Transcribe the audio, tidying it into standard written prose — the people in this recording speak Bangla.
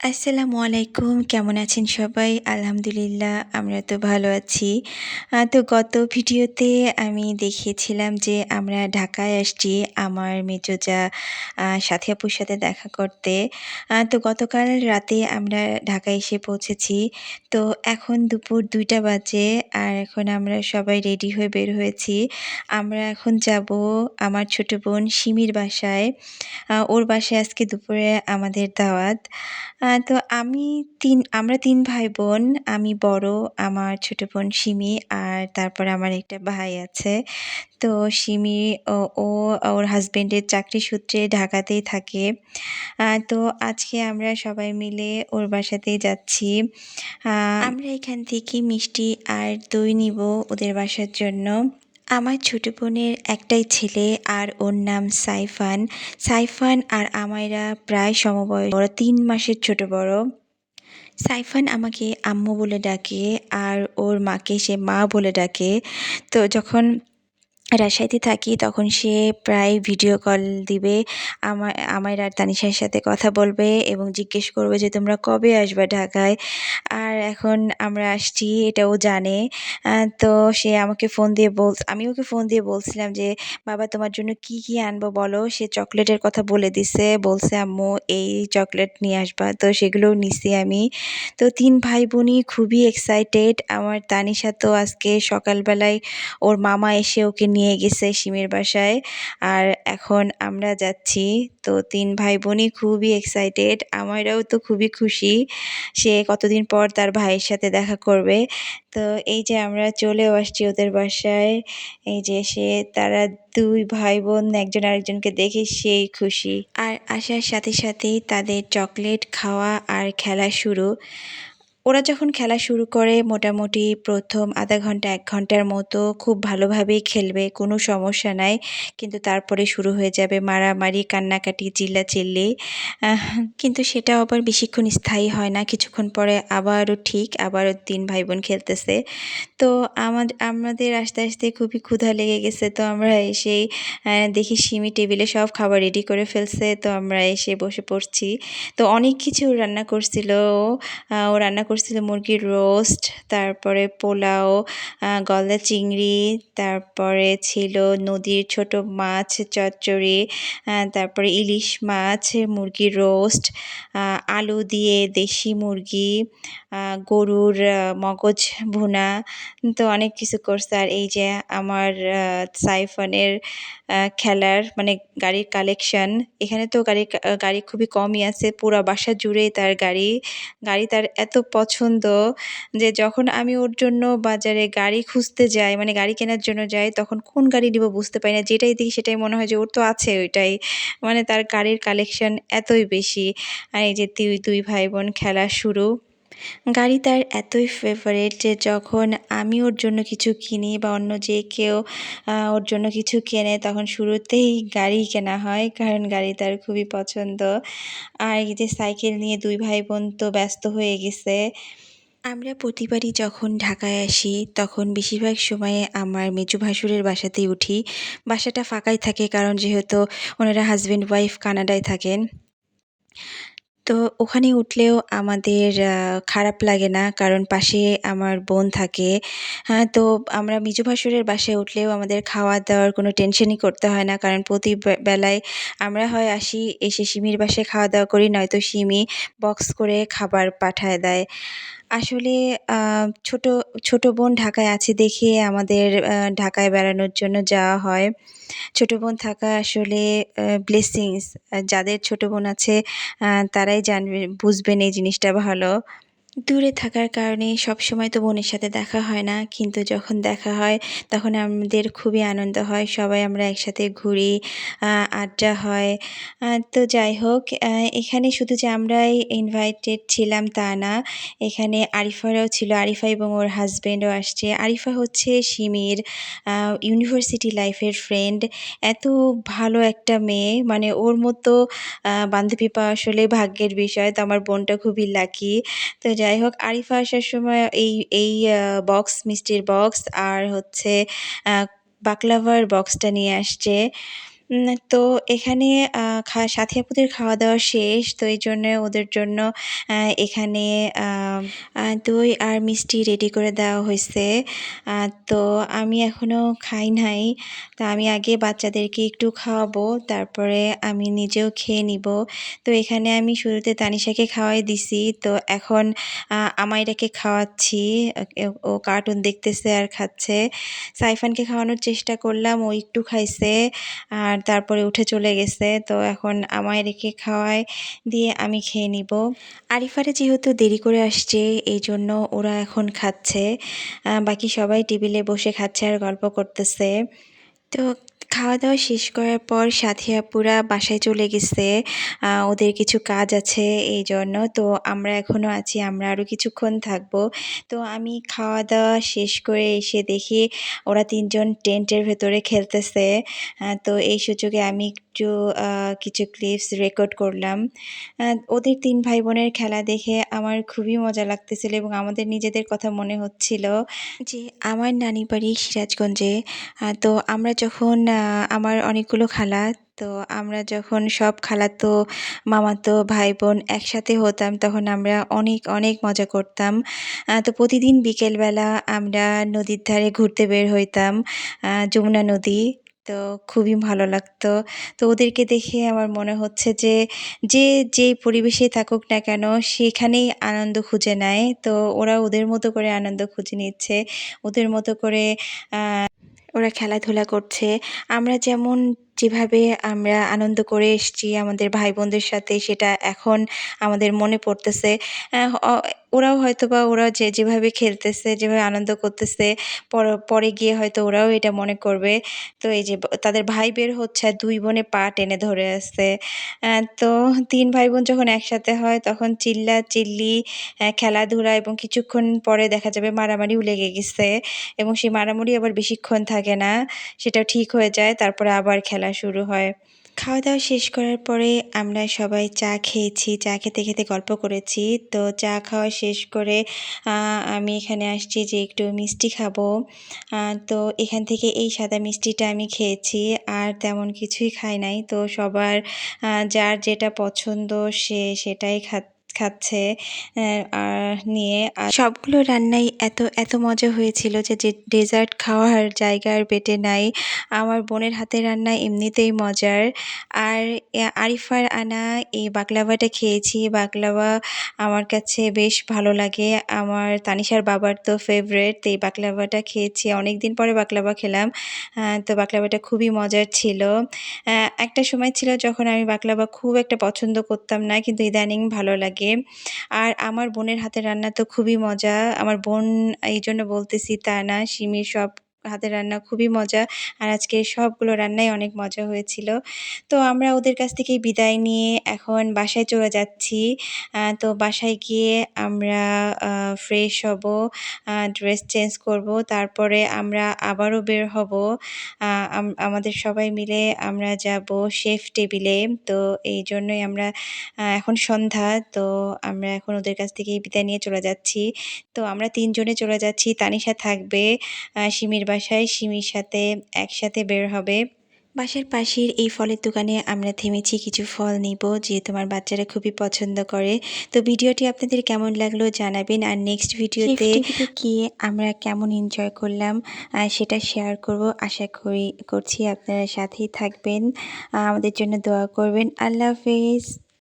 আসসালামু আলাইকুম। কেমন আছেন সবাই? আলহামদুলিল্লাহ আমরা তো ভালো আছি। তো গত ভিডিওতে আমি দেখিয়েছিলাম যে আমরা ঢাকায় আসছি আমার মেজো জা সাথী আপুর সাথে দেখা করতে। তো গতকাল রাতে আমরা ঢাকায় এসে পৌঁছেছি। তো এখন দুপুর ২টা বাজে আর এখন আমরা সবাই রেডি হয়ে বের হয়েছি। আমরা এখন যাবো আমার ছোট বোন সিমির বাসায়। ওর বাসায় আজকে দুপুরে আমাদের দাওয়াত। তো আমরা ৩ ভাই-বোন। আমি বড়, আমার ছোট বোন সিমি আর তারপরে আমার একটা ভাই আছে। তো সিমি ও ও ওর হাসব্যান্ডের চাকরি সূত্রে ঢাকাতেই থাকে। তো আজকে আমরা সবাই মিলে ওর বাসাতেই যাচ্ছি। আ আমরা এখান থেকে মিষ্টি আর দই নিবো ওদের বাসার জন্য। আমার ছোট বোনের একটাই ছেলে আর ওর নাম সাইফান। সাইফান আর আমাইরা প্রায় সমবয়স, ওরা ৩ মাসের ছোট বড়। সাইফান আমাকে আম্মু বলে ডাকে আর ওর মাকে সে মা বলে ডাকে। তো যখন রাজশাহীতে থাকি তখন সে প্রায় ভিডিও কল দিবে। আমাইরা আর তানিশার সাথে কথা বলবে এবং জিজ্ঞেস করবে যে, "তোমরা কবে আসবা ঢাকায়?" আর এখন আমরা আসছি এটা ও জানে। আ তো সে আমাকে ফোন দিয়ে আমি ওকে ফোন দিয়ে বলছিলাম যে, "বাবা তোমার জন্য কি, কি আনবো বলো?" সে চকোলেটের কথা বলে দিছে। বলছে, "আম্মু এই চকোলেট নিয়ে আসবা।" তো সেগুলোও নিছি আমি। তো ৩ ভাই-বোনই খুবই এক্সাইটেড। আমার তানিশা তো আজকে সকালবেলায় ওর মামা এসে ওকে নিয়ে গেছে সিমির বাসায়। আর এখন আমরা যাচ্ছি। তো ৩ ভাই-বোনই খুবই এক্সাইটেড। আমারও তো খুবই খুশি। সে কতদিন পর তার ভাইয়ের সাথে দেখা করবে। তো এই যে আমরা চলেও আসছি ওদের বাসায়। এই যে তারা ২ ভাই-বোন একজন আরেকজনকে দেখে সেই খুশি। আর আসার সাথে সাথেই তাদের চকলেট খাওয়া আর খেলা শুরু। ওরা যখন খেলা শুরু করে মোটামুটি ১ম ০.৫ ঘন্টা ১ ঘন্টার মতো খুব ভালোভাবেই খেলবে, কোনো সমস্যা নাই। কিন্তু তারপরে শুরু হয়ে যাবে মারামারি, কান্নাকাটি, চিল্লাচিল্লি। আহ কিন্তু সেটাও আবার বেশিক্ষণ স্থায়ী হয় না। কিছুক্ষণ পরে আবারও আবারও ৩ ভাই-বোন খেলতেছে। তো আমাদের আসতে, আসতে খুবই ক্ষুধা লেগে গেছে। তো আমরা এসেই দেখি সিমি টেবিলে সব খাবার রেডি করে ফেলছে। তো আমরা এসে বসে পড়ছি। তো অনেক কিছু রান্না করছিল ও। ও রান্না করছিল মুরগির রোস্ট, তারপরে পোলাও, গলদা চিংড়ি, তারপরে ছিল নদীর ছোট মাছ চচ্চড়ি, তারপরে ইলিশ মাছ, মুরগির রোস্ট, আলু দিয়ে দেশি মুরগি, গরুর মগজ ভুনা। তো অনেক কিছু করছে। আর এই যে আমার সাইফানের খেলার মানে গাড়ির কালেকশন। এখানে তো গাড়ি খুবই কমই আছে। পুরা বাসা জুড়েই তার গাড়ি। গাড়ি তার এত পছন্দ যে যখন আমি ওর জন্য বাজারে গাড়ি খুঁজতে যাই, মানে গাড়ি কেনার জন্য যাই, তখন কোন গাড়ি নিবো বুঝতে পারি না। যেটাই দেখি সেটাই মনে হয় যে ওর তো আছে ওইটাই। মানে তার গাড়ির কালেকশন এতই বেশি। আর এই যে ২ ভাই-বোন খেলা শুরু। গাড়ি তার এতই ফেভারিট যে যখন আমি ওর জন্য কিছু কিনি বা অন্য যে কেউ ওর জন্য কিছু কেনে তখন শুরুতেই গাড়িই কেনা হয়। কারণ গাড়ি তার খুবই পছন্দ। আর এই যে সাইকেল নিয়ে ২ ভাই-বোন তো ব্যস্ত হয়ে গেছে। আমরা প্রতিবারই যখন ঢাকায় আসি তখন বেশিরভাগ সময়ে আমার মেজো ভাসুরের বাসাতেই উঠি। বাসাটা ফাঁকাই থাকে কারণ যেহেতু ওনারা হাসব্যান্ড ওয়াইফ কানাডায় থাকেন। তো ওখানে উঠলেও আমাদের খারাপ লাগে না। কারণ পাশে আমার বোন থাকে। তো আমরা মেজো ভাসুরের বাসায় উঠলেও আমাদের খাওয়া-দাওয়ার কোনো টেনশনই করতে হয় না। কারণ প্রতি বেলায় আমরা হয় আসি, এসে সিমির বাসায় খাওয়া-দাওয়া করি, নয়তো সিমি বক্স করে খাবার পাঠায় দেয়। আসলে আ ছোট, ছোট বোন ঢাকায় আছে দেখে আমাদের ঢাকায় বেড়ানোর জন্য যাওয়া হয়। ছোট বোন থাকা আসলে ব্লেসিংস। যাদের ছোট বোন আছে তারাই বুঝবেন এই জিনিসটা ভালো। দূরে থাকার কারণে সবসময় তো বোনের সাথে দেখা হয় না। কিন্তু যখন দেখা হয় তখন আমাদের খুবই আনন্দ হয়। সবাই আমরা একসাথে ঘুরি, আ আড্ডা হয়। তো যাই হোক এখানে শুধু যে আমরাই ইনভাইটেড ছিলাম তা না। এখানে আরিফারাও ছিল। আরিফা এবং ওর হাসব্যান্ডও আসছে। আরিফা হচ্ছে সিমির আ ইউনিভার্সিটি লাইফের ফ্রেন্ড। এত ভালো একটা মেয়ে মানে ওর মতো বান্ধবী পাওয়া আসলে ভাগ্যের বিষয়। তো আমার বোনটা খুবই লাকি। তো যাই হোক আরিফা আসার সময় এই এই মিষ্টির বক্স আর হচ্ছে আ বাকলাভার বক্সটা নিয়ে আসছে। তো এখানে সাথী আপুদের খাওয়া-দাওয়া শেষ। তো এইজন্য ওদের জন্য এখানে আ দই আর মিষ্টি রেডি করে দেওয়া হইছে। আ তো আমি এখনো খাই নাই। তো আমি আগে বাচ্চাদেরকে একটু খাওয়াবো, তারপরে আমি নিজেও খেয়ে নিবো। তো এখানে আমি শুরুতে তানিশাকে খাওয়াই দিছি। তো এখন আমাইরাকে খাওয়াচ্ছি। ও কার্টুন দেখতেছে আর খাচ্ছে। সাইফানকে খাওয়ানোর চেষ্টা করলাম, ও একটু খাইছে। আর তারপরে উঠে চলে গেছে। তো এখন আমাইরাকে খাওয়ায় দিয়ে আমি খেয়ে নিবো। আরিফারা যেহেতু দেরি করে আসছে, এইজন্য ওরা এখন খাচ্ছে। বাকি সবাই টেবিলে বসে খাচ্ছে আর গল্প করতেছে। তো খাওয়া-দাওয়া শেষ করার পর সাথী আপুরা বাসায় চলে গেছে। ওদের কিছু কাজ আছে এইজন্য। তো আমরা এখনো আছি, আমরা আরও কিছুক্ষণ থাকবো। তো আমি খাওয়া-দাওয়া শেষ করে এসে দেখি ওরা ৩ জন টেন্টের ভেতরে খেলতেছে। তো এই সুযোগে আমি একটু কিছু ক্লিপস রেকর্ড করলাম। ওদের ৩ ভাই-বোনের খেলা দেখে আমার খুবই মজা লাগতেছিল এবং আমাদের নিজেদের কথা মনে হচ্ছিল যে আমার নানি বাড়ি সিরাজগঞ্জে। তো আমরা যখন আমার অনেকগুলো খালা, তো আমরা যখন সব খালাতো, মামাতো ভাই-বোন একসাথে হতাম তখন আমরা অনেক, অনেক মজা করতাম। তো প্রতিদিন বিকেলবেলা আমরা নদীর ধারে ঘুরতে বের হইতাম, যমুনা নদী। তো খুবই ভালো লাগতো। তো ওদেরকে দেখে আমার মনে হচ্ছে যে, যে যেই পরিবেশেই থাকুক না কেন সেখানেই আনন্দ খুঁজে নেয়। তো ওরা ওদের মতো করে আনন্দ খুঁজে নিচ্ছে। ওদের মতো করে আ ওরা খেলাধুলা করছে। আমরা যেমন যেভাবে আমরা আনন্দ করে এসছি আমাদের ভাই-বোনদের সাথে সেটা এখন আমাদের মনে পড়তেছে। অ ওরাও হয়তোবা ওরা যেভাবে খেলতেছে, যেভাবে আনন্দ করতেছে পরে গিয়ে হয়তো ওরাও এটা মনে করবে। তো এই যে তাদের ভাই বের হচ্ছে আর ২ বোনে পা টেনে ধরে আছে। তো ৩ ভাই-বোন যখন একসাথে হয় তখন চিল্লাচিল্লি, খেলাধুলা এবং কিছুক্ষণ পরে দেখা যাবে মারামারিও লেগে গেছে এবং সেই মারামারি আবার বেশিক্ষণ থাকে না। সেটা ঠিক হয়ে যায়। তারপরে আবার খেলা শুরু হয়। খাওয়া-দাওয়া শেষ করার পরে আমরা সবাই চা খেয়েছি। চা খেতে, খেতে গল্প করেছি। তো চা খাওয়া শেষ করে আ আমি এখানে আসছি যে একটু মিষ্টি খাবো। আ তো এখান থেকে এই সাদা মিষ্টিটা আমি খেয়েছি। আর তেমন কিছুই খাই নাই। তো সবার যার যেটা পছন্দ সে সেটাই খাচ্ছে নিয়ে। আর সবগুলো রান্নাই এত মজা হয়েছিল যে ডেজার্ট খাওয়ার জায়গা আর পেটে নাই। আমার বোনের হাতের রান্না এমনিতেই মজার। আর আরিফার আনা এই বাকলাভাটা খেয়েছি। বাকলাভা আমার কাছে বেশ ভালো লাগে। আমার তানিশার বাবার তো ফেভারেট। তো এই বাকলাভাটা খেয়েছি। অনেকদিন পরে বাকলাভা খেলাম। তো বাকলাভাটা খুবই মজার ছিল। একটা সময় ছিল যখন আমি বাকলাভা খুব একটা পছন্দ করতাম না। কিন্তু ইদানিং ভালো লাগে। আর আমার বোনের হাতের রান্না তো খুবই মজা। আমার বোন এইজন্য বলতেছি তা না, সিমির সব হাতের রান্না খুবই মজা। আর আজকে সবগুলো রান্নাই অনেক মজা হয়েছিল। তো আমরা ওদের কাছ থেকে বিদায় নিয়ে এখন বাসায় চলে যাচ্ছি। তো বাসায় গিয়ে আমরা ফ্রেশ হবো, ড্রেস চেঞ্জ করবো। তারপরে আমরা আবারও বের হবো। আমাদের সবাই মিলে আমরা যাবো শেফ টেবিলে। তো এইজন্যই আমরা এখন সন্ধ্যা। তো আমরা এখন ওদের কাছ থেকে বিদায় নিয়ে চলে যাচ্ছি। তো আমরা ৩ জনে চলে যাচ্ছি। তানিশা থাকবে সিমির বাসায়। সিমির সাথে একসাথে বের হবে। বাসার পাশের এই ফলের দোকানে আমরা থেমেছি কিছু ফল নিবো, যেহেতু আমার বাচ্চারা খুবই পছন্দ করে। তো ভিডিওটি আপনাদের কেমন লাগলো জানাবেন। আর নেক্সট ভিডিওতে টেবিলে গিয়ে আমরা কেমন এনজয় করলাম সেটা শেয়ার করব। আশা করছি আপনারা সাথেই থাকবেন। আমাদের জন্য দোয়া করবেন। আল্লাহ হাফেজ।